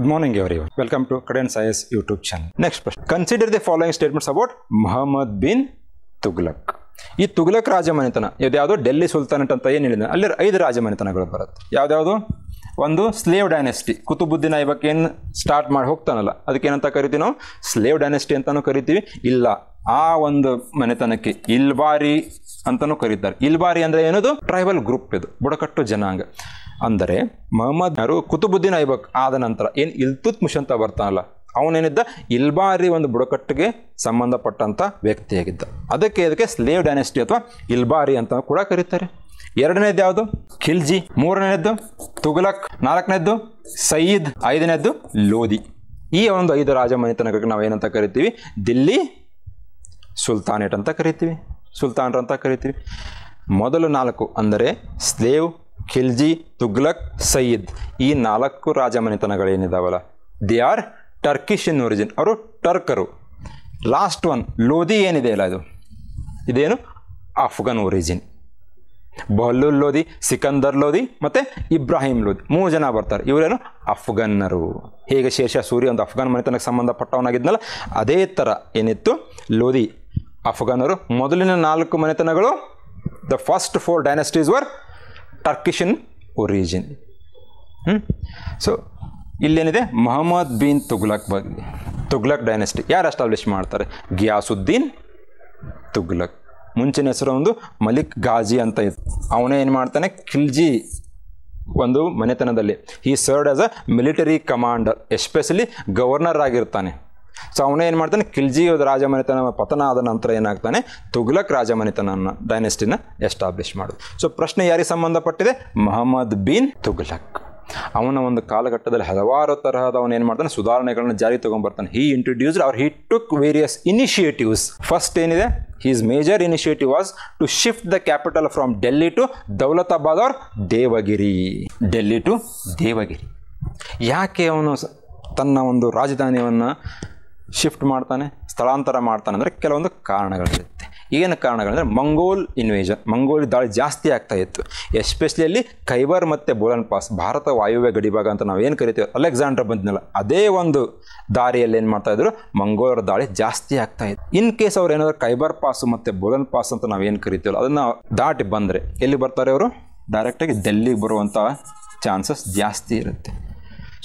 Good morning everyone. Welcome to Cadence IAS YouTube channel. Next question. Consider the following statements about Muhammad bin Tughlaq. ಈ ತುಘಲಕ್ ರಾಜಮನೆತನ ಯಾವ್ದು ಡೆಲ್ಲಿ ಸುಲ್ತಾನಟ್ ಅಂತ ಏನು ಹೇಳಿದ ಅಲ್ಲಿ 5 ರಾಜಮನೆತನಗಳು ಬರುತ್ತೆ. ಯಾವ್ದು ಒಂದು ಸ್ಲೇವ್ ಡೈನೆಸ್ಟಿ, ಕುತುಬುದ್ದೀನ್ ಐಬಕ್ ಏನು ಸ್ಟಾರ್ಟ್ ಮಾಡಿ ಹೋಗ್ತಾನಲ್ಲ ಅದಕ್ಕೆ ಏನಂತ ಕರಿತೀವಿ ನಾವು ಸ್ಲೇವ್ ಡೈನೆಸ್ಟಿ ಅಂತಾನೂ ಕರಿತೀವಿ. ಇಲ್ಲ ಆ ಒಂದು ಮನೆತನಕ್ಕೆ ಇಲ್ಬಾರಿ ಅಂತಾನೂ ಕರೀತಾರೆ. ಇಲ್ಬಾರಿ ಅಂದರೆ ಏನದು ಟ್ರೈಬಲ್ ಗ್ರೂಪ್, ಇದು ಬುಡಕಟ್ಟು ಜನಾಂಗ. ಅಂದರೆ ಮೊಹಮ್ಮದ್ ಯಾರು ಕುತುಬುದ್ದೀನ್ ಐಬಕ್ ಆದ ನಂತರ ಏನು ಇಲ್ತುತ್ಮಿಶ್ ಅಂತ ಬರ್ತಾನಲ್ಲ ಅವನೇನಿದ್ದ ಇಲ್ಬಾರಿ ಒಂದು ಬುಡಕಟ್ಟಿಗೆ ಸಂಬಂಧಪಟ್ಟಂಥ ವ್ಯಕ್ತಿಯಾಗಿದ್ದ. ಅದಕ್ಕೆ ಸ್ಲೇವ್ ಡೈನೆಸ್ಟಿ ಅಥವಾ ಇಲ್ಬಾರಿ ಅಂತ ಕೂಡ ಕರೀತಾರೆ. ಎರಡನೇದು ಯಾವುದು ಖಿಲ್ಜಿ, ಮೂರನೇದ್ದು ತುಘಲಕ್, ನಾಲ್ಕನೇದ್ದು ಸಯೀದ್, ಐದನೇದ್ದು ಲೋಧಿ. ಈ ಒಂದು 5 ರಾಜಮನೆತನಗಳಿಗೆ ನಾವು ಏನಂತ ಕರಿತೀವಿ ದಿಲ್ಲಿ ಸುಲ್ತಾನೇಟ್ ಅಂತ ಕರಿತೀವಿ, ಸುಲ್ತಾನ್ರು ಅಂತ ಕರಿತೀವಿ. ಮೊದಲು 4 ಅಂದರೆ ಸ್ಲೇವ್, ಖಿಲ್ಜಿ, ತುಘಲಕ್, ಸಯೀದ್, ಈ 4 ರಾಜಮನೆತನಗಳೇನಿದಾವಲ್ಲ they are Turkish in origin, ಅವರು ಟರ್ಕರು. ಲಾಸ್ಟ್ ಒನ್ ಲೋಧಿ ಏನಿದೆ ಅಲ್ಲ ಇದೇನು ಅಫ್ಘನ್ ಒರಿಜಿನ್. ಬಹಲ್ಲುಲ್ ಲೋಧಿ, ಸಿಕಂದರ್ ಲೋಧಿ ಮತ್ತು ಇಬ್ರಾಹಿಂ ಲೋಧಿ 3 ಜನ ಬರ್ತಾರೆ. ಇವರೇನು ಅಫ್ಘನ್ನರು. ಹೇಗೆ ಶೇರ್ಷಾ ಸೂರಿ ಒಂದು ಅಫ್ಘಾನ್ ಮನೆತನಕ್ಕೆ ಸಂಬಂಧಪಟ್ಟವನಾಗಿದ್ನಲ್ಲ ಅದೇ ಥರ ಏನಿತ್ತು ಲೋಧಿ ಅಫ್ಘನ್ನರು. ಮೊದಲಿನ 4 ಮನೆತನಗಳು the first 4 dynasties were Turkish in origin. So ಇಲ್ಲೇನಿದೆ ಮೊಹಮ್ಮದ್ ಬಿನ್ ತುಘಲಕ್ ಬಗ್ಗೆ. ತುಘಲಕ್ ಡೈನೆಸ್ಟಿ ಯಾರು ಎಸ್ಟಾಬ್ಲಿಷ್ ಮಾಡ್ತಾರೆ? ಗಿಯಾಸುದ್ದೀನ್ ತುಘಲಕ್. ಮುಂಚಿನ ಹೆಸರು ಒಂದು ಮಲಿಕ್ ಗಾಜಿ ಅಂತ ಇತ್ತು. ಅವನೇ ಏನು ಮಾಡ್ತಾನೆ ಖಿಲ್ಜಿ ಒಂದು ಮನೆತನದಲ್ಲಿ he served as a military commander, especially governor ಆಗಿರ್ತಾನೆ. ಸೊ ಅವನೇ ಏನು ಮಾಡ್ತಾನೆ ಖಿಲ್ಜಿ ರಾಜಮನೆತನ ಪತನ ಆದ ನಂತರ ಏನಾಗ್ತಾನೆ ತುಘಲಕ್ ರಾಜಮನೆತನ ಡೈನೆಸ್ಟಿನ ಎಸ್ಟಾಬ್ಲಿಷ್ ಮಾಡೋದು. ಸೊ ಪ್ರಶ್ನೆ ಯಾರಿಗೆ ಸಂಬಂಧಪಟ್ಟಿದೆ? ಮೊಹಮ್ಮದ್ ಬಿನ್ ತುಘಲಕ್. ಅವನ ಒಂದು ಕಾಲಘಟ್ಟದಲ್ಲಿ ಹಲವಾರು ತರಹದ ಅವನು ಏನು ಮಾಡ್ತಾನೆ ಸುಧಾರಣೆಗಳನ್ನು ಜಾರಿ ತೊಗೊಂಡ್ಬರ್ತಾನೆ. He introduced or he took various initiatives. First ಏನಿದೆ he's major initiative was to shift the capital from Delhi to Daulatabad or Devagiri. Delhi to Devagiri. ಯಾಕೆ ಅವನು ತನ್ನ ಒಂದು ರಾಜಧಾನಿಯನ್ನು ಶಿಫ್ಟ್ ಮಾಡ್ತಾನೆ, ಸ್ಥಳಾಂತರ ಮಾಡ್ತಾನೆ ಅಂದರೆ ಕೆಲವೊಂದು ಕಾರಣಗಳಿರುತ್ತೆ. ಏನು ಕಾರಣಗಳಂದರೆ ಮಂಗೋಲ್ ಇನ್ವೇಷನ್, ಮಂಗೋಲ್ ದಾಳಿ ಜಾಸ್ತಿ ಆಗ್ತಾ ಇತ್ತು. ಎಸ್ಪೆಷಲಿ ಅಲ್ಲಿ ಖೈಬರ್ ಮತ್ತು ಬೋಲನ್ ಪಾಸ್, ಭಾರತ ವಾಯುವ್ಯ ಗಡಿಭಾಗ ಅಂತ ನಾವೇನು ಕರಿತೀವಿ, ಅಲೆಕ್ಸಾಂಡರ್ ಬಂದಿನಲ್ಲ ಅದೇ ಒಂದು ದಾರಿಯಲ್ಲಿ ಏನು ಮಾಡ್ತಾಯಿದ್ರು ಮಂಗೋಲರ ದಾಳಿ ಜಾಸ್ತಿ ಆಗ್ತಾ ಇತ್ತು. ಇನ್ ಕೇಸ್ ಅವ್ರು ಏನಾದರೂ ಖೈಬರ್ ಪಾಸು ಮತ್ತು ಬೋಲನ್ ಪಾಸ್ ಅಂತ ನಾವೇನು ಕರಿತೀವಲ್ಲ ಅದನ್ನು ದಾಟಿ ಬಂದರೆ ಎಲ್ಲಿ ಬರ್ತಾರೆ ಅವರು? ಡೈರೆಕ್ಟಾಗಿ ಡೆಲ್ಲಿಗೆ ಬರುವಂಥ ಚಾನ್ಸಸ್ ಜಾಸ್ತಿ ಇರುತ್ತೆ.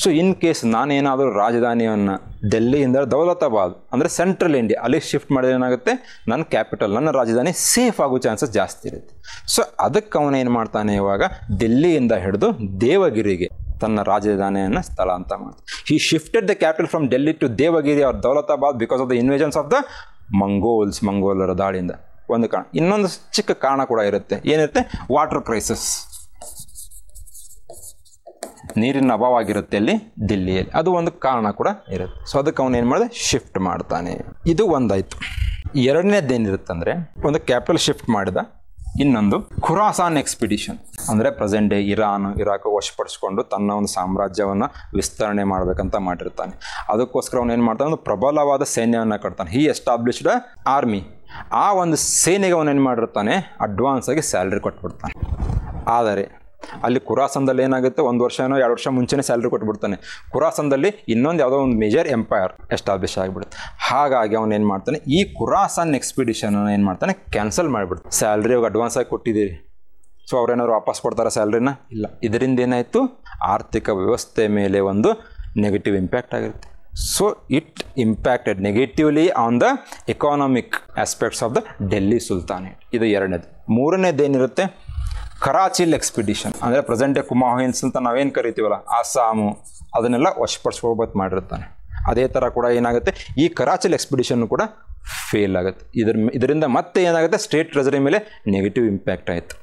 ಸೊ ಇನ್ ಕೇಸ್ ನಾನೇನಾದರೂ ರಾಜಧಾನಿಯನ್ನು ಡೆಲ್ಲಿಯಿಂದ ದೌಲತಾಬಾದ್ ಅಂದರೆ ಸೆಂಟ್ರಲ್ ಇಂಡಿಯಾ ಅಲ್ಲಿಗೆ ಶಿಫ್ಟ್ ಮಾಡಿದ್ರೆ ಏನಾಗುತ್ತೆ ನನ್ನ ಕ್ಯಾಪಿಟಲ್, ನನ್ನ ರಾಜಧಾನಿ ಸೇಫ್ ಆಗೋ ಚಾನ್ಸಸ್ ಜಾಸ್ತಿ ಇರುತ್ತೆ. ಸೊ ಅದಕ್ಕೆ ಅವನೇನು ಮಾಡ್ತಾನೆ ಇವಾಗ ದಿಲ್ಲಿಯಿಂದ ಹಿಡಿದು ದೇವಗಿರಿಗೆ ತನ್ನ ರಾಜಧಾನಿಯನ್ನು ಸ್ಥಳಾಂತರ ಮಾಡ್ತಾನೆ. He shifted the capital from Delhi to Devagiri or Daulatabad because of the invasions of the ಮಂಗೋಲರ ದಾಳಿಯಿಂದ. ಒಂದು ಕಾರಣ. ಇನ್ನೊಂದು ಚಿಕ್ಕ ಕಾರಣ ಕೂಡ ಇರುತ್ತೆ. ಏನಿರುತ್ತೆ? ವಾಟರ್ ಕ್ರೈಸಿಸ್, ನೀರಿನ ಅಭಾವ ಆಗಿರುತ್ತೆ ಅಲ್ಲಿ ದಿಲ್ಲಿಯಲ್ಲಿ, ಅದು ಒಂದು ಕಾರಣ ಕೂಡ ಇರುತ್ತೆ. ಸೊ ಅದಕ್ಕೆ ಅವನು ಏನು ಮಾಡಿದೆ ಶಿಫ್ಟ್ ಮಾಡ್ತಾನೆ. ಇದು ಒಂದಾಯಿತು. ಎರಡನೇದೇನಿರುತ್ತೆ ಅಂದರೆ ಒಂದು ಕ್ಯಾಪಿಟಲ್ ಶಿಫ್ಟ್ ಮಾಡಿದ. ಇನ್ನೊಂದು ಖುರಾಸಾನ್ ಎಕ್ಸ್ಪಿಡಿಷನ್ ಅಂದರೆ ಪ್ರೆಸೆಂಟ್ ಡೇ ಇರಾಕ್ ವಶಪಡಿಸ್ಕೊಂಡು ತನ್ನ ಒಂದು ಸಾಮ್ರಾಜ್ಯವನ್ನು ವಿಸ್ತರಣೆ ಮಾಡಬೇಕಂತ ಮಾಡಿರ್ತಾನೆ. ಅದಕ್ಕೋಸ್ಕರ ಅವನು ಏನು ಮಾಡ್ತಾನೆ ಒಂದು ಪ್ರಬಲವಾದ ಸೈನ್ಯವನ್ನು ಕಟ್ತಾನೆ. ಹಿ ಎಸ್ಟಾಬ್ಲಿಷ್ಡ್ ಆರ್ಮಿ. ಆ ಒಂದು ಸೇನೆಗೆ ಅವನೇನು ಮಾಡಿರ್ತಾನೆ ಅಡ್ವಾನ್ಸ್ ಆಗಿ ಸ್ಯಾಲ್ರಿ ಕೊಟ್ಬಿಡ್ತಾನೆ. ಆದರೆ ಅಲ್ಲಿ ಖುರಾಸನ್ದಲ್ಲಿ ಏನಾಗುತ್ತೆ 1 ವರ್ಷ 2 ವರ್ಷ ಮುಂಚೆನೇ ಸ್ಯಾಲ್ರಿ ಕೊಟ್ಬಿಡ್ತಾನೆ. ಖುರಾಸನ್ದಲ್ಲಿ ಇನ್ನೊಂದು ಯಾವುದೋ ಒಂದು ಮೇಜರ್ ಎಂಪೈರ್ ಎಸ್ಟಾಬ್ಲಿಷ್ ಆಗಿಬಿಡುತ್ತೆ. ಹಾಗಾಗಿ ಅವನು ಏನು ಮಾಡ್ತಾನೆ ಈ ಖುರಾಸಾನ್ ಎಕ್ಸ್ಪಿಡಿಷನ್ ಏನು ಮಾಡ್ತಾನೆ ಕ್ಯಾನ್ಸಲ್ ಮಾಡಿಬಿಡ್ತಾನೆ. ಸ್ಯಾಲ್ರಿ ಇವಾಗ ಅಡ್ವಾನ್ಸ್ ಆಗಿ ಕೊಟ್ಟಿದ್ದೀರಿ, ಸೊ ಅವ್ರೇನಾದ್ರು ವಾಪಸ್ ಕೊಡ್ತಾರೆ ಸ್ಯಾಲ್ರಿನ? ಇಲ್ಲ. ಇದರಿಂದ ಏನಾಯಿತು ಆರ್ಥಿಕ ವ್ಯವಸ್ಥೆ ಮೇಲೆ ಒಂದು ನೆಗೆಟಿವ್ ಇಂಪ್ಯಾಕ್ಟ್ ಆಗಿರುತ್ತೆ. So it impacted negatively on the economic aspects of the Delhi ಸುಲ್ತಾನೇಟ್. ಇದು ಎರಡನೇದು. ಮೂರನೇದೇನಿರುತ್ತೆ ಕರಾಚಿಲ್ ಎಕ್ಸ್ಪಿಡಿಷನ್ ಅಂದರೆ ಪ್ರೆಸೆಂಟ್ ಡೇ ಕುಮಾಹಿನ್ಸ್ ಅಂತ ನಾವೇನು ಕರಿತೀವಲ್ಲ ಅಸ್ಸಾಮು ಅದನ್ನೆಲ್ಲ ವಶಪಡಿಸ್ಕೋಬೇಕು ಮಾಡಿರ್ತಾನೆ. ಅದೇ ಥರ ಕೂಡ ಏನಾಗುತ್ತೆ ಈ ಕರಾಚಿಲ್ ಎಕ್ಸ್ಪಿಡಿಷನ್ ಕೂಡ ಫೇಲ್ ಆಗುತ್ತೆ. ಇದರಿಂದ ಮತ್ತೆ ಏನಾಗುತ್ತೆ ಸ್ಟೇಟ್ ಟ್ರೆಜರಿ ಮೇಲೆ ನೆಗೆಟಿವ್ ಇಂಪ್ಯಾಕ್ಟ್ ಆಯಿತು.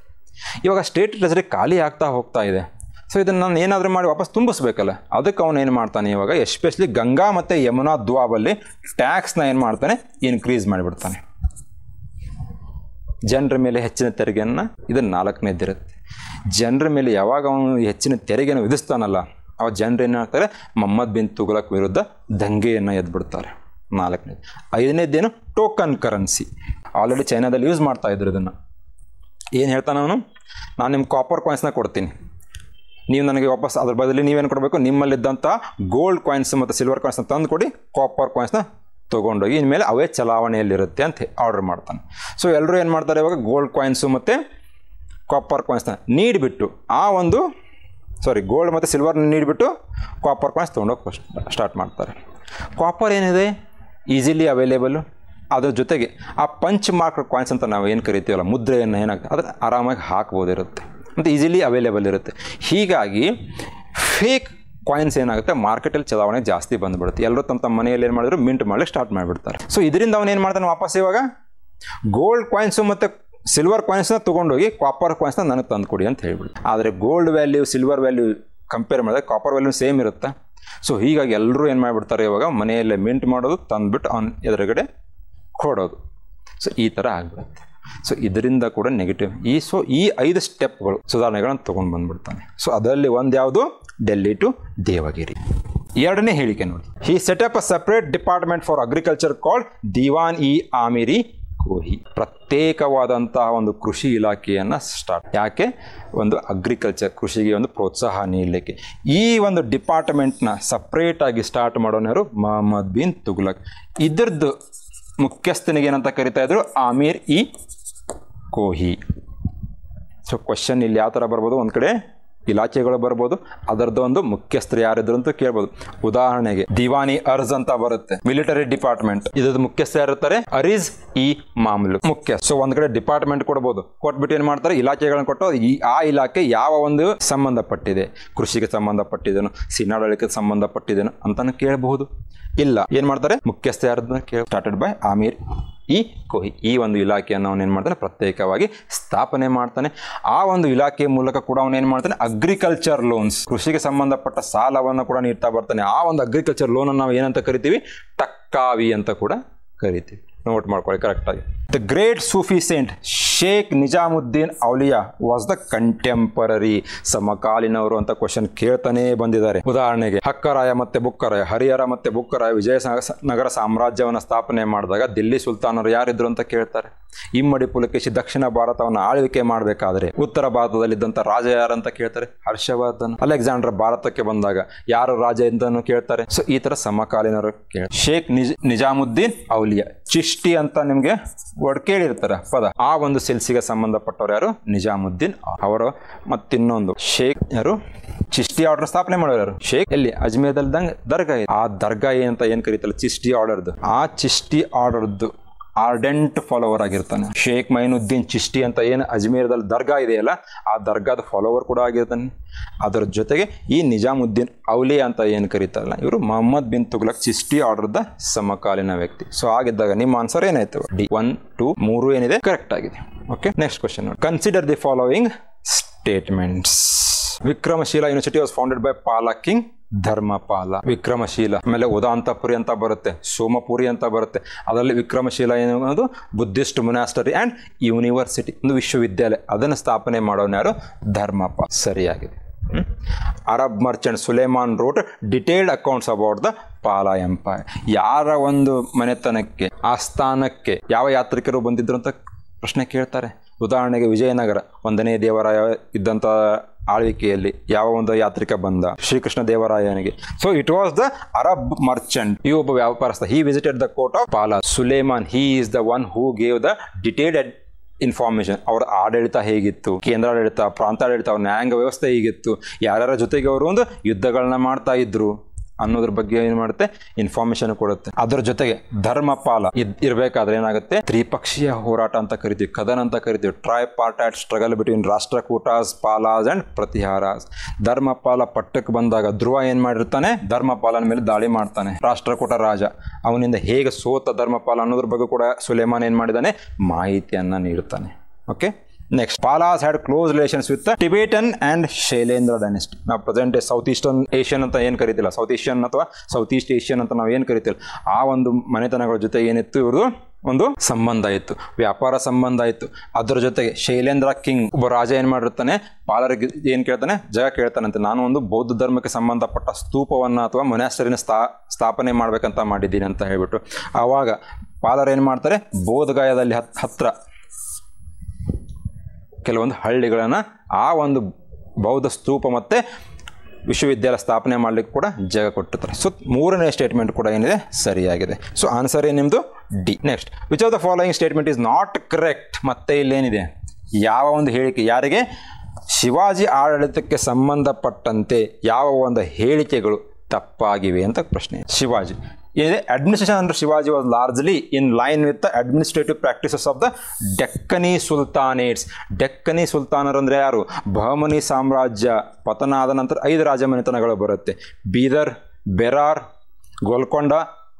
ಇವಾಗ ಸ್ಟೇಟ್ ಟ್ರೆಜರಿ ಖಾಲಿ ಆಗ್ತಾ ಹೋಗ್ತಾ ಇದೆ. ಸೊ ಇದನ್ನು ನಾನು ಏನಾದರೂ ಮಾಡಿ ವಾಪಸ್ ತುಂಬಿಸ್ಬೇಕಲ್ಲ, ಅದಕ್ಕೆ ಅವನು ಏನು ಮಾಡ್ತಾನೆ ಇವಾಗ ಎಸ್ಪೆಷಲಿ ಗಂಗಾ ಮತ್ತು ಯಮುನಾ ದ್ವಾಬಲ್ಲಿ ಟ್ಯಾಕ್ಸ್ನ ಏನು ಮಾಡ್ತಾನೆ ಇನ್ಕ್ರೀಸ್ ಮಾಡಿಬಿಡ್ತಾನೆ. ಜನರ ಮೇಲೆ ಹೆಚ್ಚಿನ ತೆರಿಗೆಯನ್ನು, ಇದು 4ನೇದಿರುತ್ತೆ. ಜನರ ಮೇಲೆ ಯಾವಾಗ ಅವನು ಹೆಚ್ಚಿನ ತೆರಿಗೆಯನ್ನು ವಿಧಿಸ್ತಾನಲ್ಲ ಅವ ಜನರು ಏನು ಮಾಡ್ತಾರೆ ಮೊಹಮ್ಮದ್ ಬಿನ್ ತುಘಲಕ್ ವಿರುದ್ಧ ದಂಗೆಯನ್ನು ಎದ್ಬಿಡ್ತಾರೆ. 4ನೇದು. 5ನೇದೇನು ಟೋಕನ್ ಕರೆನ್ಸಿ. ಆಲ್ರೆಡಿ ಚೈನಾದಲ್ಲಿ ಯೂಸ್ ಮಾಡ್ತಾ ಇದ್ರು ಇದನ್ನು. ಏನು ಹೇಳ್ತಾನೆ ಅವನು? ನಾನು ನಿಮ್ಮ ಕಾಪರ್ ಕಾಯಿನ್ಸ್ನ ಕೊಡ್ತೀನಿ, ನೀವು ನನಗೆ ವಾಪಸ್ ಅದ್ರ ಬದಲು ನೀವೇನು ಕೊಡಬೇಕು, ನಿಮ್ಮಲ್ಲಿದ್ದಂಥ ಗೋಲ್ಡ್ ಕಾಯಿನ್ಸ್ ಮತ್ತು ಸಿಲ್ವರ್ ಕಾಯಿನ್ಸ್ನ ತಂದು ಕೊಡಿ, ಕಾಪರ್ ಕಾಯಿನ್ಸ್ನ ತೊಗೊಂಡೋಗಿ ಇನ್ಮೇಲೆ ಅವೇ ಚಲಾವಣೆಯಲ್ಲಿರುತ್ತೆ ಅಂತ ಆರ್ಡರ್ ಮಾಡ್ತಾನೆ. ಸೊ ಎಲ್ಲರೂ ಏನು ಮಾಡ್ತಾರೆ, ಇವಾಗ ಗೋಲ್ಡ್ ಕಾಯಿನ್ಸು ಮತ್ತು ಕಾಪರ್ ಕಾಯಿನ್ಸ್ನ ನೀಡಿಬಿಟ್ಟು ಗೋಲ್ಡ್ ಮತ್ತು ಸಿಲ್ವರ್ನ ನೀಡಿಬಿಟ್ಟು ಕಾಪರ್ ಕಾಯಿನ್ಸ್ ತೊಗೊಂಡೋಗಿ ಸ್ಟಾರ್ಟ್ ಮಾಡ್ತಾರೆ. ಕಾಪರ್ ಏನಿದೆ ಈಸಿಲಿ ಅವೈಲೇಬಲು, ಅದ್ರ ಜೊತೆಗೆ ಆ ಪಂಚ್ ಮಾರ್ಕ್ ಕಾಯಿನ್ಸ್ ಅಂತ ನಾವು ಏನು ಕರಿತೀವಲ್ಲ, ಮುದ್ರೆಯನ್ನು ಏನಾಗ್ತದೆ ಅದನ್ನು ಆರಾಮಾಗಿ ಹಾಕ್ಬೋದಿರುತ್ತೆ ಮತ್ತು ಈಸಿಲಿ ಅವೈಲೇಬಲ್ ಇರುತ್ತೆ. ಹೀಗಾಗಿ ಫೇಕ್ ಕಾಯಿನ್ಸ್ ಏನಾಗುತ್ತೆ ಮಾರ್ಕೆಟಲ್ಲಿ ಚಲಾವಣೆ ಜಾಸ್ತಿ ಬಂದುಬಿಡುತ್ತೆ. ಎಲ್ಲರೂ ತಮ್ಮ ಮನೆಯಲ್ಲಿ ಏನು ಮಾಡಿದ್ರು, ಮಿಂಟ್ ಮಾಡಲಿಕ್ಕೆ ಸ್ಟಾರ್ಟ್ ಮಾಡಿಬಿಡ್ತಾರೆ. ಸೊ ಇದರಿಂದ ಅವನು ಏನು ಮಾಡ್ತಾನೆ, ವಾಪಸ್ ಇವಾಗ ಗೋಲ್ಡ್ ಕಾಯಿನ್ಸು ಮತ್ತು ಸಿಲ್ವರ್ ಕಾಯಿನ್ಸ್ನ ತೊಗೊಂಡೋಗಿ ಕಾಪರ್ ಕಾಯಿನ್ಸ್ನ ನನಗೆ ತಂದು ಕೊಡಿ ಅಂತ ಹೇಳ್ಬಿಟ್ಟು. ಆದರೆ gold value silver value compare ಮಾಡಿದ್ರೆ ಕಾಪರ್ ವ್ಯಾಲ್ಯೂ ಸೇಮ್ ಇರುತ್ತೆ. ಸೊ ಹೀಗಾಗಿ ಎಲ್ಲರೂ ಏನು ಮಾಡಿಬಿಡ್ತಾರೆ, ಇವಾಗ ಮನೆಯಲ್ಲೇ ಮಿಂಟ್ ಮಾಡೋದು, ತಂದುಬಿಟ್ಟು ಅವನ ಎದುರುಗಡೆ ಕೊಡೋದು. ಸೊ ಈ ಥರ ಆಗಿಬಿಡುತ್ತೆ. ಸೊ ಇದರಿಂದ ಕೂಡ ನೆಗೆಟಿವ್. ಈ 5 ಸ್ಟೆಪ್ಗಳು ಸುಧಾರಣೆಗಳನ್ನು ತೊಗೊಂಡು ಬಂದ್ಬಿಡ್ತಾನೆ. ಸೊ ಅದರಲ್ಲಿ ಒಂದು ಯಾವುದು, ಡೆಲ್ಲಿ ಟು ದೇವಗಿರಿ. ಎರಡನೇ ಹೇಳಿಕೆ ನೋಡಿ, he set up a separate department for agriculture called Diwan i Amiri Kohi. ಪ್ರತ್ಯೇಕವಾದಂತಹ ಒಂದು ಕೃಷಿ ಇಲಾಖೆಯನ್ನು ಸ್ಟಾರ್ಟ್, ಯಾಕೆ, ಒಂದು ಅಗ್ರಿಕಲ್ಚರ್ ಕೃಷಿಗೆ ಒಂದು ಪ್ರೋತ್ಸಾಹ ನೀಡಲಿಕ್ಕೆ. ಈ ಒಂದು ಡಿಪಾರ್ಟ್ಮೆಂಟ್ನ ಸಪ್ರೇಟಾಗಿ ಸ್ಟಾರ್ಟ್ ಮಾಡೋನ್ಯಾರು, ಮೊಹಮ್ಮದ್ ಬಿನ್ ತುಗ್ಲಕ್. ಇದರದ್ದು ಮುಖ್ಯಸ್ಥನಿಗೆ ಏನಂತ ಕರಿತಾ ಇದ್ರು, Aamir E Kohi. So question ಇಲ್ಲಿ ಯಾವ ಥರ ಬರ್ಬೋದು, ಒಂದು ಕಡೆ ಇಲಾಖೆಗಳು ಬರ್ಬೋದು, ಅದರದ್ದು ಒಂದು ಮುಖ್ಯಸ್ಥರು ಯಾರಿದ್ರು ಅಂತ ಕೇಳ್ಬೋದು. ಉದಾಹರಣೆಗೆ ದಿವಾನಿ ಅರ್ಜ್ ಅಂತ ಬರುತ್ತೆ, ಮಿಲಿಟರಿ ಡಿಪಾರ್ಟ್ಮೆಂಟ್. ಇದ್ರದ್ದು ಮುಖ್ಯಸ್ಥ ಯಾರಿರ್ತಾರೆ, ಅರೀಜ್ ಇ ಮಾಮ್ಲು ಮುಖ್ಯ. ಸೊ ಒಂದ್ ಕಡೆ ಡಿಪಾರ್ಟ್ಮೆಂಟ್ ಕೊಡ್ಬೋದು, ಕೊಟ್ಬಿಟ್ಟು ಏನು ಮಾಡ್ತಾರೆ, ಇಲಾಖೆಗಳನ್ನ ಕೊಟ್ಟು ಆ ಇಲಾಖೆ ಯಾವ ಒಂದು ಸಂಬಂಧಪಟ್ಟಿದೆ, ಕೃಷಿಗೆ ಸಂಬಂಧಪಟ್ಟಿದ್ದೇನು, ಸೇನಾಡಳಿತಕ್ಕೆ ಸಂಬಂಧಪಟ್ಟಿದ್ದೇನು ಅಂತಾನು ಕೇಳಬಹುದು. ಇಲ್ಲ ಏನು ಮಾಡ್ತಾರೆ, ಮುಖ್ಯಸ್ಥ ಯಾರನ್ನ started by Aamir E Kohi. ಈ ಒಂದು ಇಲಾಖೆಯನ್ನು ಅವನೇನು ಮಾಡ್ತಾನೆ, ಪ್ರತ್ಯೇಕವಾಗಿ ಸ್ಥಾಪನೆ ಮಾಡ್ತಾನೆ. ಆ ಒಂದು ಇಲಾಖೆಯ ಮೂಲಕ ಕೂಡ ಅವನೇನು ಮಾಡ್ತಾನೆ, ಅಗ್ರಿಕಲ್ಚರ್ ಲೋನ್ಸ್, ಕೃಷಿಗೆ ಸಂಬಂಧಪಟ್ಟ ಸಾಲವನ್ನು ಕೂಡ ನೀಡ್ತಾ ಬರ್ತಾನೆ. ಆ ಒಂದು ಅಗ್ರಿಕಲ್ಚರ್ ಲೋನನ್ನು ನಾವು ಏನಂತ ಕರಿತೀವಿ, ಟಕ್ಕಾವಿ ಅಂತ ಕೂಡ ಕರಿತೀವಿ. ನೋಟ್ ಮಾಡ್ಕೊಳ್ಳಿ ಕರೆಕ್ಟಾಗಿ. The great Sufi saint Sheikh Nizamuddin Auliya was the contemporary. ಸಮಕಾಲೀನವರು ಅಂತ ಕ್ವಶನ್ ಕೇಳ್ತಾನೆ ಬಂದಿದ್ದಾರೆ. ಉದಾಹರಣೆಗೆ ಹಕ್ಕರಾಯ ಮತ್ತೆ ಬುಕ್ಕರಾಯ, ಹರಿಹರ ಮತ್ತೆ ಬುಕ್ಕರಾಯ ವಿಜಯನಗರ ಸಾಮ್ರಾಜ್ಯವನ್ನು ಸ್ಥಾಪನೆ ಮಾಡಿದಾಗ ದಿಲ್ಲಿ ಸುಲ್ತಾನರು ಯಾರಿದ್ರು ಅಂತ ಕೇಳ್ತಾರೆ. ಇಮ್ಮಡಿ ಪುಲಕೇಶಿ ದಕ್ಷಿಣ ಭಾರತವನ್ನು ಆಳ್ವಿಕೆ ಮಾಡಬೇಕಾದ್ರೆ ಉತ್ತರ ಭಾರತದಲ್ಲಿದ್ದಂಥ ರಾಜ ಯಾರಂತ ಕೇಳ್ತಾರೆ, ಹರ್ಷವರ್ಧನ್. ಅಲೆಕ್ಸಾಂಡರ್ ಭಾರತಕ್ಕೆ ಬಂದಾಗ ಯಾರು ರಾಜ ಎಂತನೂ ಕೇಳ್ತಾರೆ. ಸೊ ಈ ತರ ಸಮಕಾಲೀನರು ಶೇಖ್ ನಿಜಾಮುದ್ದೀನ್ ಔಲಿಯಾ. ಚಿಷ್ಟಿ ಅಂತ ನಿಮ್ಗೆ ವರ್ಡ್ ಕೇಳಿರ್ತಾರೆ ಪದ. ಆ ಒಂದು ಸಿಲ್ಸಿಗೆ ಸಂಬಂಧಪಟ್ಟವ್ರು ಯಾರು, ನಿಜಾಮುದ್ದೀನ್ ಅವರು. ಮತ್ತಿನ್ನೊಂದು ಶೇಖ್ ಯಾರು, ಚಿಷ್ಟಿ ಆರ್ಡರ್ ಸ್ಥಾಪನೆ ಮಾಡೋರು ಯಾರು, ಶೇಖ್ ಎಲ್ಲಿ, ಅಜ್ಮೇರ್ದಲ್ಲಿ ದರ್ಗಾ ಇದೆ. ಆ ದರ್ಗಾ ಅಂತ ಏನ್ ಕರೀತಲ್ಲ ಚಿಷ್ಟಿ ಆರ್ಡರ್ದು, ಆ ಚಿಷ್ಟಿ ಆರ್ಡರ್ದು ಆರ್ಡೆಂಟ್ ಫಾಲೋವರ್ ಆಗಿರ್ತಾನೆ. ಶೇಖ್ ಮೈನುದ್ದೀನ್ ಚಿಷ್ಟಿ ಅಂತ ಏನು ಅಜ್ಮೇರ್ದಲ್ಲಿ ದರ್ಗಾ ಇದೆಯಲ್ಲ, ಆ ದರ್ಗಾದ ಫಾಲೋವರ್ ಕೂಡ ಆಗಿರ್ತಾನೆ. ಅದರ ಜೊತೆಗೆ ಈ ನಿಜಾಮುದ್ದೀನ್ ಔಲಿಯಾ ಅಂತ ಏನು ಕರೀತಾರಲ್ಲ, ಇವರು ಮೊಹಮ್ಮದ್ ಬಿನ್ ತುಗ್ಲಕ್ ಚಿಷ್ಟಿ ಆರ್ಡರ್ದ ಸಮಕಾಲೀನ ವ್ಯಕ್ತಿ. ಸೊ ಆಗಿದ್ದಾಗ ನಿಮ್ಮ ಆನ್ಸರ್ ಏನಾಯ್ತು, ಡಿ 1, 2, 3 ಏನಿದೆ ಕರೆಕ್ಟ್ ಆಗಿದೆ. Okay, next question. Consider the following statements. Vikramshila university was founded by ಪಾಲ ಕಿಂಗ್ ಧರ್ಮಪಾಲ. ವಿಕ್ರಮಶೀಲ, ಆಮೇಲೆ ಉದಾಂತಪುರಿ ಅಂತ ಬರುತ್ತೆ, ಸೋಮಪುರಿ ಅಂತ ಬರುತ್ತೆ. ಅದರಲ್ಲಿ ವಿಕ್ರಮಶೀಲ ಏನದು ಬುದ್ಧಿಸ್ಟ್ ಮೊನಾಸ್ಟರಿ ಆ್ಯಂಡ್ ಯೂನಿವರ್ಸಿಟಿ, ಒಂದು ವಿಶ್ವವಿದ್ಯಾಲಯ. ಅದನ್ನು ಸ್ಥಾಪನೆ ಮಾಡೋನು ಯಾರು, ಧರ್ಮಪಾಲ. ಸರಿಯಾಗಿದೆ. Arab merchant Sulaiman wrote detailed accounts about the Pala empire. ಯಾರ ಒಂದು ಮನೆತನಕ್ಕೆ, ಆಸ್ಥಾನಕ್ಕೆ ಯಾವ ಯಾತ್ರಿಕರು ಬಂದಿದ್ರು ಅಂತ ಪ್ರಶ್ನೆ ಕೇಳ್ತಾರೆ. ಉದಾಹರಣೆಗೆ ವಿಜಯನಗರ 1ನೇ ದೇವರಾಯ ಇದ್ದಂಥ ಆಳ್ವಿಕೆಯಲ್ಲಿ ಯಾವ ಒಂದು ಯಾತ್ರಿಕ ಬಂದ, ಶ್ರೀಕೃಷ್ಣ ದೇವರಾಯನಿಗೆ. So it was the Arab merchant. ಈ ಒಬ್ಬ ವ್ಯಾಪಾರಸ್ಥ. He visited the court of Pala. Suleman he is the one who gave the detailed information. ಅವರ ಆಡಳಿತ ಹೇಗಿತ್ತು, ಕೇಂದ್ರಾಡಳಿತ, ಪ್ರಾಂತಾಡಳಿತ, ಅವ್ರ ನ್ಯಾಯಾಂಗ ವ್ಯವಸ್ಥೆ ಹೇಗಿತ್ತು, ಯಾರ್ಯಾರ ಜೊತೆಗೆ ಅವರು ಒಂದು ಯುದ್ಧಗಳನ್ನ ಮಾಡ್ತಾ ಇದ್ರು ಅನ್ನೋದ್ರ ಬಗ್ಗೆ ಏನು ಮಾಡುತ್ತೆ, ಇನ್ಫಾರ್ಮೇಶನ್ ಕೊಡುತ್ತೆ. ಅದರ ಜೊತೆಗೆ ಧರ್ಮಪಾಲ ಇರಬೇಕಾದ್ರೆ ಏನಾಗುತ್ತೆ, ತ್ರಿಪಕ್ಷೀಯ ಹೋರಾಟ ಅಂತ ಕರಿತೀವಿ, ಕದನ ಅಂತ ಕರಿತೀವಿ. Tripartite struggle between Rashtrakutas, Palas and Pratiharas. Dharmapala ಪಟ್ಟಕ್ಕೆ ಬಂದಾಗ ಧ್ರುವ ಏನ್ ಮಾಡಿರ್ತಾನೆ, ಧರ್ಮಪಾಲನ ಮೇಲೆ ದಾಳಿ ಮಾಡ್ತಾನೆ. ರಾಷ್ಟ್ರಕೂಟ ರಾಜ ಅವನಿಂದ ಹೇಗೆ ಸೋತ ಧರ್ಮಪಾಲ ಅನ್ನೋದ್ರ ಬಗ್ಗೆ ಕೂಡ ಸುಲೇಮಾನ್ ಏನ್ ಮಾಡಿದಾನೆ, ಮಾಹಿತಿಯನ್ನ ನೀಡುತ್ತಾನೆ. Okay, next. Palas had close relations with Tibetan and Shailendra dynasty. ನಾವು ಪ್ರೆಸೆಂಟ್ ಸೌತ್ ಈಸ್ಟರ್ನ್ ಏಷ್ಯನ್ ಅಂತ ಏನು ಕರಿತಿಲ್ಲ, ಸೌತ್ ಏಷ್ಯನ್ ಅಥವಾ ಸೌತ್ ಈಸ್ಟ್ ಏಷ್ಯನ್ ಅಂತ ನಾವು ಏನು ಕರಿತಿಲ್ಲ, ಆ ಒಂದು ಮನೆತನಗಳ ಜೊತೆ ಏನಿತ್ತು ಇವ್ರದ್ದು ಒಂದು ಸಂಬಂಧ ಇತ್ತು, ವ್ಯಾಪಾರ ಸಂಬಂಧ ಇತ್ತು. ಅದರ ಜೊತೆಗೆ ಶೈಲೇಂದ್ರ ಕಿಂಗ್ ಒಬ್ಬ ರಾಜ ಏನ್ ಮಾಡಿರ್ತಾನೆ, ಪಾಲರಿಗೆ ಏನ್ ಕೇಳ್ತಾನೆ, ಜಗ ಕೇಳ್ತಾನಂತೆ, ನಾನು ಒಂದು ಬೌದ್ಧ ಧರ್ಮಕ್ಕೆ ಸಂಬಂಧಪಟ್ಟ ಸ್ತೂಪವನ್ನ ಅಥವಾ ಮೊನಾಸ್ಟರಿನ ಸ್ಥಾಪನೆ ಮಾಡ್ಬೇಕಂತ ಮಾಡಿದ್ದೀನಿ ಅಂತ ಹೇಳ್ಬಿಟ್ಟು. ಆವಾಗ ಪಾಲರು ಏನ್ ಮಾಡ್ತಾರೆ, ಬೋಧಗಯಾದಲ್ಲಿ ಹತ್ರ ಕೆಲವೊಂದು ಹಳ್ಳಿಗಳನ್ನ ಆ ಒಂದು ಬೌದ್ಧ ಸ್ತೂಪ ಮತ್ತು ವಿಶ್ವವಿದ್ಯಾಲಯ ಸ್ಥಾಪನೆ ಮಾಡಲಿಕ್ಕೆ ಕೂಡ ಜಾಗ ಕೊಟ್ಟಿರ್ತಾರೆ. ಸೊ ಮೂರನೇ ಸ್ಟೇಟ್ಮೆಂಟ್ ಕೂಡ ಏನಿದೆ ಸರಿಯಾಗಿದೆ. ಸೊ ಆನ್ಸರ್ ಏನು ನಿಮ್ಮದು D. Next, which of the following statement is not correct. ಮತ್ತೆ ಇಲ್ಲೇನಿದೆ, ಯಾವ ಒಂದು ಹೇಳಿಕೆ, ಯಾರಿಗೆ, ಶಿವಾಜಿ ಆಡಳಿತಕ್ಕೆ ಸಂಬಂಧಪಟ್ಟಂತೆ ಯಾವ ಒಂದು ಹೇಳಿಕೆಗಳು ತಪ್ಪಾಗಿವೆ ಅಂತ ಪ್ರಶ್ನೆ. ಶಿವಾಜಿ ಏನಿದೆ, administration under Shivaji was largely in line with the administrative practices of the Deccani sultanates. Deccani ಸುಲ್ತಾನರು ಅಂದರೆ ಯಾರು, ಬಹಮನಿ ಸಾಮ್ರಾಜ್ಯ ಪತನ ಆದ ನಂತರ 5 ರಾಜಮನೆತನಗಳು ಬರುತ್ತೆ. ಬೀದರ್, ಬೆರಾರ್, ಗೋಲ್ಕೊಂಡ,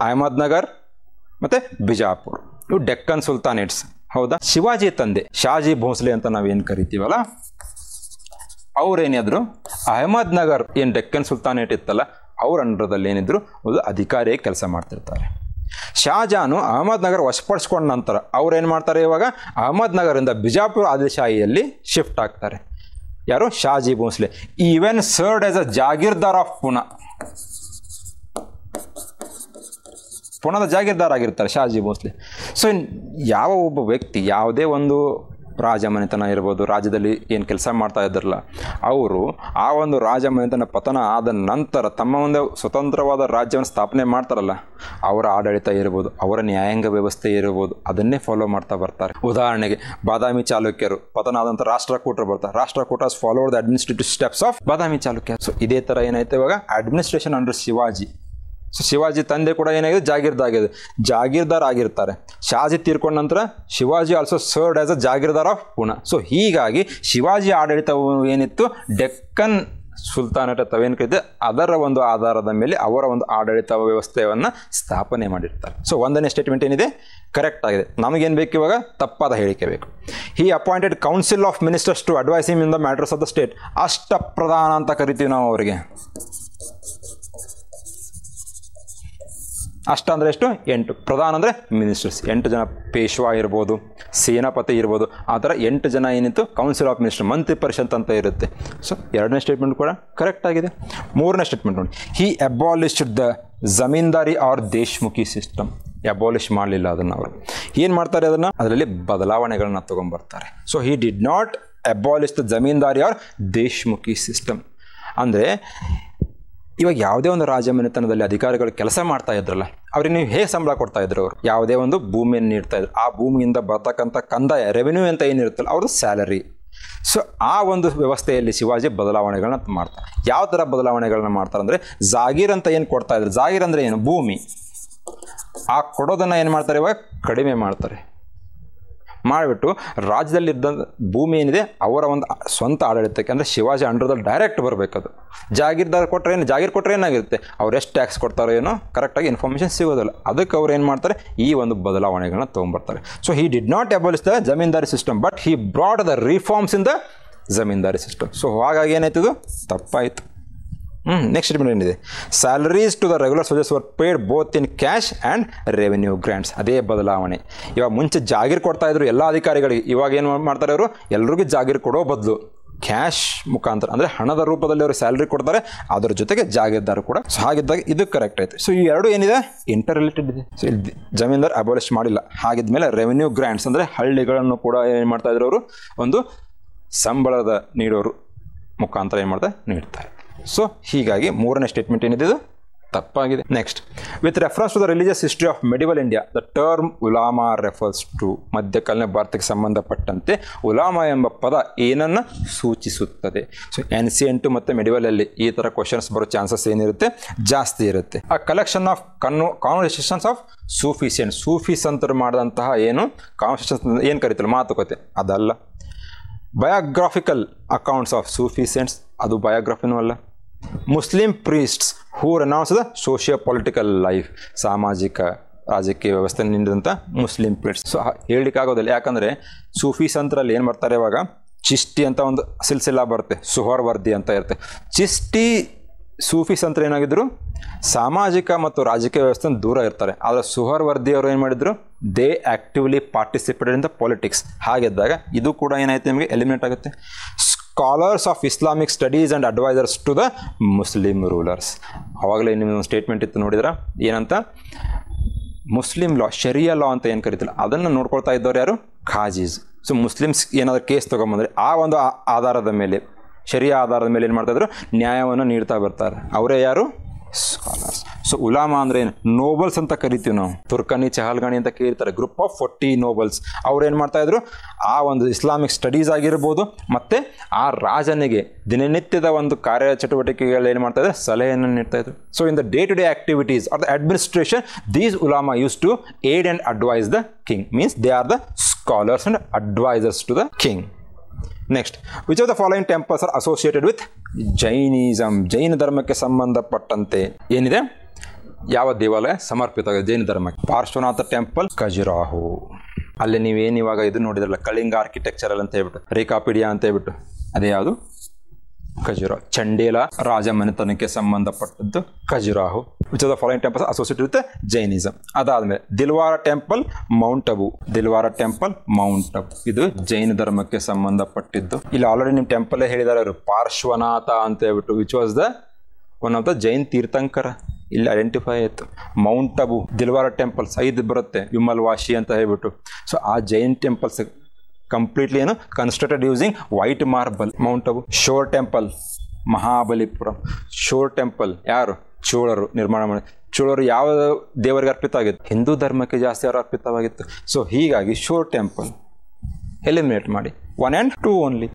ಅಹಮದ್ನಗರ್ ಮತ್ತು ಬಿಜಾಪುರ್. ಇವು ಡೆಕ್ಕನ್ ಸುಲ್ತಾನೇಟ್ಸ್. ಹೌದಾ. ಶಿವಾಜಿ ತಂದೆ ಶಾಜಿ ಭೋಸ್ಲೆ ಅಂತ ನಾವೇನು ಕರಿತೀವಲ್ಲ, ಅವ್ರೇನಿದ್ರು ಅಹಮದ್ನಗರ್ ಏನು ಡೆಕ್ಕನ್ ಸುಲ್ತಾನೇಟ್ ಇತ್ತಲ್ಲ, ಅವ್ರ ಅಂಡರದಲ್ಲಿ ಏನಿದ್ರು ಒಂದು ಅಧಿಕಾರಿಯಾಗಿ ಕೆಲಸ ಮಾಡ್ತಿರ್ತಾರೆ. ಶಾಜಾನು ಅಹಮದ್ನಗರ್ ವಶಪಡಿಸ್ಕೊಂಡ ನಂತರ ಅವ್ರೇನು ಮಾಡ್ತಾರೆ, ಇವಾಗ ಅಹಮದ್ನಗರಿಂದ ಬಿಜಾಪುರ ಆದಿಲ್ಶಾಹಿಯಲ್ಲಿ ಶಿಫ್ಟ್ ಆಗ್ತಾರೆ. ಯಾರು, Shahji Bhosle. Even served as a jagirdar of Pune. ಪುಣದ ಜಾಗೀರ್ದಾರ್ ಆಗಿರ್ತಾರೆ ಶಾಜಿ ಭೋಸ್ಲೆ. ಸೊ ಯಾವ ಒಬ್ಬ ವ್ಯಕ್ತಿ ಯಾವುದೇ ಒಂದು ರಾಜಮನೆತನ ಇರ್ಬೋದು, ರಾಜ್ಯದಲ್ಲಿ ಏನು ಕೆಲಸ ಮಾಡ್ತಾ ಇದ್ದಾರಲ್ಲ, ಅವರು ಆ ಒಂದು ರಾಜಮನೆತನ ಪತನ ಆದ ನಂತರ ತಮ್ಮ ಒಂದು ಸ್ವತಂತ್ರವಾದ ರಾಜ್ಯವನ್ನು ಸ್ಥಾಪನೆ ಮಾಡ್ತಾರಲ್ಲ, ಅವರ ಆಡಳಿತ ಇರ್ಬೋದು, ಅವರ ನ್ಯಾಯಾಂಗ ವ್ಯವಸ್ಥೆ ಇರ್ಬೋದು, ಅದನ್ನೇ ಫಾಲೋ ಮಾಡ್ತಾ ಬರ್ತಾರೆ. ಉದಾಹರಣೆಗೆ ಬಾದಾಮಿ ಚಾಲುಕ್ಯರು ಪತನ ಆದ ನಂತರ ರಾಷ್ಟ್ರಕೂಟರು ಬರ್ತಾರೆ. Rashtrakuta followed the administrative steps of Badami Chalukya. So ಇದೇ ಥರ ಏನಾಯ್ತು ಇವಾಗ administration under Shivaji. So Shivaji ತಂದೆ ಕೂಡ ಏನಾಗಿದೆ, ಜಾಗೀರ್ದಾರ್ ಆಗಿರ್ತಾರೆ. ಶಾಜಿ ತೀರ್ಕೊಂಡ ನಂತರ Shivaji also served as a jagirdar of Pune. So ಹೀಗಾಗಿ ಶಿವಾಜಿ ಆಡಳಿತವು ಏನಿತ್ತು, ಡೆಕ್ಕನ್ ಸುಲ್ತಾನೇಟ್ ತಾವೇನು ಕರೀತೆ ಅದರ ಒಂದು ಆಧಾರದ ಮೇಲೆ ಅವರ ಒಂದು ಆಡಳಿತ ವ್ಯವಸ್ಥೆಯನ್ನು ಸ್ಥಾಪನೆ ಮಾಡಿರ್ತಾರೆ. ಸೊ ಒಂದನೇ ಸ್ಟೇಟ್ಮೆಂಟ್ ಏನಿದೆ ಕರೆಕ್ಟ್ ಆಗಿದೆ. ನಮಗೇನು ಬೇಕು ಇವಾಗ, ತಪ್ಪಾದ ಹೇಳಿಕೆ ಬೇಕು. He appointed council of ministers to advise him in the matters of the state. Ashtapradhan ಅಂತ ಕರಿತೀವಿ ನಾವು ಅವರಿಗೆ. ಅಷ್ಟ ಅಂದರೆ ಎಷ್ಟು, 8. ಪ್ರಧಾನ ಅಂದರೆ ಮಿನಿಸ್ಟರ್ಸ್, 8 ಜನ ಪೇಶ್ವಾ ಇರ್ಬೋದು, ಸೇನಾಪತಿ ಇರ್ಬೋದು, ಆ ಥರ 8 ಜನ ಏನಿತ್ತು ಕೌನ್ಸಿಲ್ ಆಫ್ ಮಿನಿಸ್ಟರ್, ಮಂತ್ರಿ ಪರಿಷತ್ ಅಂತ ಇರುತ್ತೆ. ಸೊ ಎರಡನೇ ಸ್ಟೇಟ್ಮೆಂಟ್ ಕೂಡ ಕರೆಕ್ಟ್ ಆಗಿದೆ. ಮೂರನೇ ಸ್ಟೇಟ್ಮೆಂಟ್ ನೋಡಿ, he abolished the zamindari or Deshmukhi system. Abolish ಮಾಡಲಿಲ್ಲ ಅದನ್ನು. ಅವರು ಏನು ಮಾಡ್ತಾರೆ, ಅದರಲ್ಲಿ ಬದಲಾವಣೆಗಳನ್ನ ತೊಗೊಂಬರ್ತಾರೆ. So he did not abolish the zamindari or Deshmukhi system. ಅಂದರೆ ಇವಾಗ ಯಾವುದೇ ಒಂದು ರಾಜಮನೆತನದಲ್ಲಿ ಅಧಿಕಾರಿಗಳು ಕೆಲಸ ಮಾಡ್ತಾ ಇದ್ರಲ್ಲ, ಅವ್ರಿಗೆ ನೀವು ಹೇಗೆ ಸಂಬಳ ಕೊಡ್ತಾ ಇದ್ರು, ಅವರು ಯಾವುದೇ ಒಂದು ಭೂಮಿಯನ್ನು ನೀಡ್ತಾ ಇದ್ರು, ಆ ಭೂಮಿಯಿಂದ ಬರ್ತಕ್ಕಂಥ ಕಂದಾಯ ರೆವೆನ್ಯೂ ಅಂತ ಏನಿರುತ್ತಲ್ಲ ಅವ್ರದ್ದು ಸ್ಯಾಲರಿ. ಸೊ ಆ ಒಂದು ವ್ಯವಸ್ಥೆಯಲ್ಲಿ ಶಿವಾಜಿ ಬದಲಾವಣೆಗಳನ್ನ ಮಾಡ್ತಾರೆ. ಯಾವ ಥರ ಬದಲಾವಣೆಗಳನ್ನ ಮಾಡ್ತಾರೆ ಅಂದರೆ, ಜಾಗೀರ್ ಅಂತ ಏನು ಕೊಡ್ತಾ ಇದ್ರು, ಜಾಗೀರ್ ಅಂದರೆ ಏನು, ಭೂಮಿ. ಆ ಕೊಡೋದನ್ನು ಏನು ಮಾಡ್ತಾರೆ, ಇವಾಗ ಕಡಿಮೆ ಮಾಡ್ತಾರೆ. ಮಾಡಿಬಿಟ್ಟು ರಾಜ್ಯದಲ್ಲಿದ್ದ ಭೂಮಿ ಏನಿದೆ ಅವರ ಒಂದು ಸ್ವಂತ ಆಡಳಿತಕ್ಕೆ, ಅಂದರೆ ಶಿವಾಜಿ ಅಂಡರ್ದಲ್ಲಿ ಡೈರೆಕ್ಟ್ ಬರಬೇಕದು. ಜಾಗೀರ್ದಾರ್ ಕೊಟ್ಟರೆ ಏನು, ಜಾಗೀರ್ ಕೊಟ್ಟರೆ ಏನಾಗಿರುತ್ತೆ, ಅವ್ರು ಎಷ್ಟು ಟ್ಯಾಕ್ಸ್ ಕೊಡ್ತಾರೋ ಏನೋ ಕರೆಕ್ಟಾಗಿ ಇನ್ಫಾರ್ಮೇಷನ್ ಸಿಗೋದಿಲ್ಲ. ಅದಕ್ಕೆ ಅವ್ರು ಏನು ಮಾಡ್ತಾರೆ, ಈ ಒಂದು ಬದಲಾವಣೆಗಳನ್ನ ತೊಗೊಂಬರ್ತಾರೆ. So he did not abolish the zamindari system, but he brought the reforms in the zamindari system. So ಹಾಗಾಗಿ ಏನಾಯ್ತು, ಇದು ತಪ್ಪಾಯಿತು. ನೆಕ್ಸ್ಟ್ ಸ್ಟೇಟ್ಮೆಂಟ್ ಏನಿದೆ, salaries to the regular soldiers were paid both in cash and revenue grants. ಅದೇ ಬದಲಾವಣೆ. ಇವಾಗ ಮುಂಚೆ ಜಾಗೀರ್ ಕೊಡ್ತಾ ಇದ್ರು ಎಲ್ಲ ಅಧಿಕಾರಿಗಳಿಗೆ, ಇವಾಗ ಏನು ಮಾಡ್ತಾರೆ ಅವರು, ಎಲ್ರಿಗೂ ಜಾಗೀರ್ ಕೊಡೋ ಬದಲು ಕ್ಯಾಶ್ ಮುಖಾಂತರ ಅಂದರೆ ಹಣದ ರೂಪದಲ್ಲಿ ಅವರು ಸ್ಯಾಲರಿ ಕೊಡ್ತಾರೆ, ಅದರ ಜೊತೆಗೆ ಜಾಗೀರ್ದಾರ್ ಕೂಡ. ಸೊ ಹಾಗಿದ್ದಾಗ ಇದು ಕರೆಕ್ಟ್ ಆಯಿತು. ಸೊ ಈ ಎರಡು ಏನಿದೆ ಇಂಟರ್ ರಿಲೇಟೆಡ್ ಇದೆ. ಸೊ ಇಲ್ಲಿ ಜಮೀನ್ದಾರ್ ಅಬಾಲಿಷ್ ಮಾಡಿಲ್ಲ. ಹಾಗಿದ್ಮೇಲೆ ರೆವೆನ್ಯೂ ಗ್ರಾಂಟ್ಸ್ ಅಂದರೆ ಹಳ್ಳಿಗಳನ್ನು ಕೂಡ ಏನು ಮಾಡ್ತಾ ಇದ್ರು ಅವರು, ಒಂದು ಸಂಬಳದ ನೀಡೋರು ಮುಖಾಂತರ ಏನು ಮಾಡ್ತಾರೆ, ನೀಡ್ತಾರೆ. ಸೊ ಹೀಗಾಗಿ ಮೂರನೇ ಸ್ಟೇಟ್ಮೆಂಟ್ ಏನಿದೆ ಇದು ತಪ್ಪಾಗಿದೆ. Next, with reference to the religious history of medieval India the term ulama refers to. ಮಧ್ಯಕಾಲೀನ ಭಾರತಕ್ಕೆ ಸಂಬಂಧಪಟ್ಟಂತೆ ಉಲಾಮಾ ಎಂಬ ಪದ ಏನನ್ನು ಸೂಚಿಸುತ್ತದೆ? ಸೊ ಏನ್ಸಿಯಂಟು ಮತ್ತು ಮೆಡಿವಲಲ್ಲಿ ಈ ಥರ ಕ್ವಶನ್ಸ್ ಬರೋ ಚಾನ್ಸಸ್ ಏನಿರುತ್ತೆ, ಜಾಸ್ತಿ ಇರುತ್ತೆ. ಆ ಕಲೆಕ್ಷನ್ ಆಫ್ ಕಾನ್ವರ್ಸೇಷನ್ಸ್ ಆಫ್ ಸೂಫಿಸಿಯಂಟ್. ಸೂಫಿ ಸಂತರು ಮಾಡಿದಂತಹ ಏನು ಕಾನ್ವರ್ಸೇಷನ್ಸ್ ಏನು ಕರೀತಾರೆ, ಮಾತುಕತೆ, ಅದಲ್ಲ. ಬಯೋಗ್ರಾಫಿಕಲ್ ಅಕೌಂಟ್ಸ್ ಆಫ್ ಸೂಫಿಸಿಯಂಟ್ಸ್, ಅದು ಬಯೋಗ್ರಫಿನೂ ಅಲ್ಲ. Muslim priests who renounce the socio political life. ಸಾಮಾಜಿಕ ರಾಜಕೀಯ ವ್ಯವಸ್ಥೆ ನೀಡಿದಂಥ ಮುಸ್ಲಿಂ ಪ್ರೀಸ್ಟ್ಸ್. ಸೊ ಹೇಳಲಿಕ್ಕಾಗೋದಿಲ್ಲ, ಯಾಕಂದರೆ ಸೂಫಿ ಸಂತರಲ್ಲಿ ಏನು ಮಾಡ್ತಾರೆ, ಇವಾಗ ಚಿಷ್ಟಿ ಅಂತ ಒಂದು ಸಿಲ್ಸಿಲಾ ಬರುತ್ತೆ, ಸುಹರ್ವರ್ದಿ ಅಂತ ಇರುತ್ತೆ. ಚಿಷ್ಟಿ ಸೂಫಿ ಸಂತರು ಏನಾಗಿದ್ದರು, ಸಾಮಾಜಿಕ ಮತ್ತು ರಾಜಕೀಯ ವ್ಯವಸ್ಥೆ ದೂರ ಇರ್ತಾರೆ. ಆದರೆ ಸುಹರ್ವರ್ದಿ ಅವರು ಏನು ಮಾಡಿದರು, they actively participated in the politics. ಹಾಗಿದ್ದಾಗ ಇದು ಕೂಡ ಏನಾಯ್ತು, ನಿಮಗೆ ಎಲಿಮಿನೇಟ್ ಆಗುತ್ತೆ. Scholars of Islamic studies and advisors to the Muslim rulers. ಆವಾಗಲೇ ನಿಮ್ಮ ಸ್ಟೇಟ್ಮೆಂಟ್ ಇತ್ತು ನೋಡಿದ್ರೆ, ಏನಂತ, ಮುಸ್ಲಿಂ ಲಾ, ಶರಿಯಾ ಲಾ ಅಂತ ಏನು ಕರಿತಿಲ್ಲ, ಅದನ್ನು ನೋಡ್ಕೊಳ್ತಾ ಇದ್ದವ್ರು ಯಾರು, ಖಾಜೀಸ್. ಸೊ ಮುಸ್ಲಿಮ್ಸ್ ಏನಾದರೂ ಕೇಸ್ ತೊಗೊಂಬಂದರೆ ಆ ಒಂದು ಆಧಾರದ ಮೇಲೆ ಶರಿಯಾ ಆಧಾರದ ಮೇಲೆ ಏನು ಮಾಡ್ತಾಯಿದ್ರು, ನ್ಯಾಯವನ್ನು ನೀಡ್ತಾ ಬರ್ತಾರೆ. ಅವರೇ ಯಾರು? ಸ್ಕಾಲರ್ಸ್. ಸೊ ಉಲಾಮಾ ಅಂದರೆ ಏನು? ನೋಬಲ್ಸ್ ಅಂತ ಕರಿತೀವಿ ನಾವು. ತುರ್ಕನಿ ಚಹಲ್ಗಾಣಿ ಅಂತ ಕರೀತಾರೆ. Group of 40 nobles. ಅವ್ರು ಏನು ಮಾಡ್ತಾಯಿದ್ರು, ಆ ಒಂದು ಇಸ್ಲಾಮಿಕ್ ಸ್ಟಡೀಸ್ ಆಗಿರ್ಬೋದು ಮತ್ತು ಆ ರಾಜನಿಗೆ ದಿನನಿತ್ಯದ ಒಂದು ಕಾರ್ಯಚಟುವಟಿಕೆಗಳು ಏನು ಮಾಡ್ತಾಯಿದ್ರೆ ಸಲಹೆಯನ್ನು ನೀಡ್ತಾಯಿದ್ರು. So in the day to day activities or the administration these ulama use to aid and advise the king. Means they are the scholars and advisors to the king. Next, which of the following temples are associated with Jainism? ಜೈನ ಧರ್ಮಕ್ಕೆ ಸಂಬಂಧಪಟ್ಟಂತೆ ಏನಿದೆ, ಯಾವ ದೇವಾಲಯ ಸಮರ್ಪಿತವಾಗಿದೆ ಜೈನ ಧರ್ಮಕ್ಕೆ? Parshvanath temple, Khajuraho. ಅಲ್ಲಿ ನೀವೇನು ಇವಾಗ ಇದು ನೋಡಿದ್ರಲ್ಲ, ಕಳಿಂಗ ಆರ್ಕಿಟೆಕ್ಚರಲ್ ಅಂತ ಹೇಳ್ಬಿಟ್ಟು, ರೇಖಾಪಿಡಿಯಾ ಅಂತ ಹೇಳ್ಬಿಟ್ಟು, ಅದೇ ಯಾವುದು? ಖಜುರಾಹೋ. ಚಂಡೇಲ ರಾಜಮನೆತನಕ್ಕೆ ಸಂಬಂಧಪಟ್ಟದ್ದು Khajuraho. Which of the following temples associated with Jainism? ಅದಾದಮೇಲೆ Dilwara temple, mount Abu. Dilwara temple, mount Abu, ಇದು ಜೈನ ಧರ್ಮಕ್ಕೆ ಸಂಬಂಧಪಟ್ಟಿದ್ದು. ಇಲ್ಲಿ ಆಲ್ರೆಡಿ ನಿಮ್ಮ ಟೆಂಪಲ್ಲೇ ಹೇಳಿದ್ದಾರೆ ಅವರು, ಪಾರ್ಶ್ವನಾಥ ಅಂತ ಹೇಳ್ಬಿಟ್ಟು, which was the one of the Jain tirthankara. ಇಲ್ಲಿ ಐಡೆಂಟಿಫೈ ಆಯಿತು. ಮೌಂಟ್ ಅಬು, ದಿಲ್ವಾರ ಟೆಂಪಲ್ಸ್ 5 ಬರುತ್ತೆ, ವಿಮಲ್ ವಾಶಿ ಅಂತ ಹೇಳ್ಬಿಟ್ಟು. ಸೊ ಆ ಜೈನ್ ಟೆಂಪಲ್ಸ್ ಕಂಪ್ಲೀಟ್ಲಿ ಏನು constructed using white marble. Mount Abu. Sure temple, Mahabalipuram. Sure temple ಯಾರು? ಚೋಳರು ನಿರ್ಮಾಣ ಮಾಡಿ. ಚೋಳರು ಯಾವ ದೇವರಿಗೆ ಅರ್ಪಿತ ಆಗಿತ್ತು? ಹಿಂದೂ ಧರ್ಮಕ್ಕೆ ಜಾಸ್ತಿ ಅವರು ಅರ್ಪಿತವಾಗಿತ್ತು. ಸೊ ಹೀಗಾಗಿ ಶೋರ್ ಟೆಂಪಲ್ ಎಲಿಮಿನೇಟ್ ಮಾಡಿ, 1 and 2 ಓನ್ಲಿ.